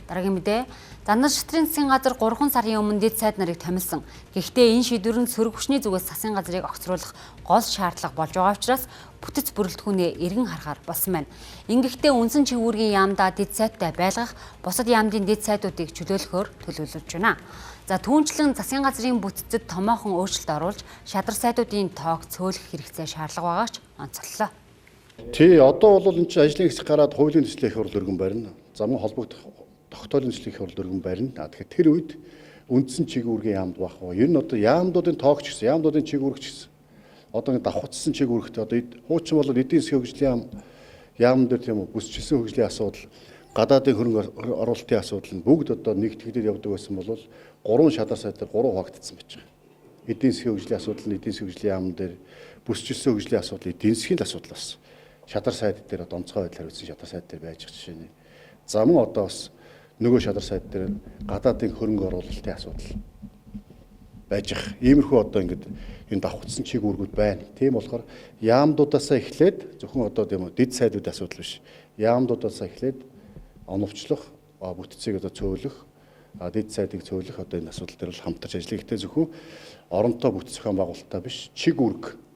Дараагийн мэдээ. Зандан шатрын засгийн газар 3 сарын өмнө дэд сайд нарыг томилсон. Гэхдээ энэ шийдвэр нь сөрөг хүчний зүгээс засгийн газрыг огцруулах гол шаардлага болж байгаа учраас бүтэц бүрэлдэхүүнээ эргэн харахаар болсон байна. Ингэхдээ үндсэн чигүүргийн яамдаа дэд сайттай байлгах, бусад яамдын дэд сайтуудыг чөлөөлөхөөр төлөвлөж байна. За түүнчлэн засгийн газрын бүтцэд томоохон өөрчлөлт оруулж шадар сайтуудын тоог цөөлөх хэрэгцээ шаардлага байгаач онцоллоо. Одоо бол энэ чинь ажлын хэсэг гараад хуулийн төслийн их хурл өргөн барина. Замун холбогдох тогтоолын төслийн их хурл өргөн барина. Тэгэхээр тэр үед үндсэн чигүүргийн яамд байх уу? Ер нь одоо яамдуудын тоогч гэсэн, яамдуудын чигүүрэгч гэсэн. Одоо ингэ давхцсан чигүүрэгт одоо хуучин бол эдийн засгийн хөгжлийн яам дээр тийм үү бүсчилсэн хөгжлийн асуудал, гадаадын хөрөнгө оруулалтын асуудал нь бүгд одоо нэгтгэгдээд явдаг байсан бол 3 шадар сайд дээр 3 хуваагдсан байж байгаа. Эдийн засгийн хөгжлийн асуудал нь эдийн засгийн хөгжлийн яам дээр, бүсчилсэн хөгжлийн асуудал эдийн засгийн асуудал бас шадар сайд дээр одоо онцгой байдлаар үүссэн шадар сайд дээр байж байгаа жишээ нь. За мөн одоо бас нөгөө шадар сайд дээр гадаадын хөрөнгө оруулалтын асуудал байж байгаа. Иймэрхүү одоо ингээд энэ давхцсан чигүүргүүд байна. Тийм болохоор яамдуудаасаа эхлээд зөвхөн одоо тийм үү дэд сайдуудын асуудал биш. Яамдуудаасаа эхлээд оновчлох, бүтцийг одоо цөөлөх, дэд сайдыг цөөлөх одоо энэ асуудал дээр бол хамтарч ажиллая. Гэхдээ зөвхөн оронтой бүтц зохион байгуулалтаа биш, чигүүрэг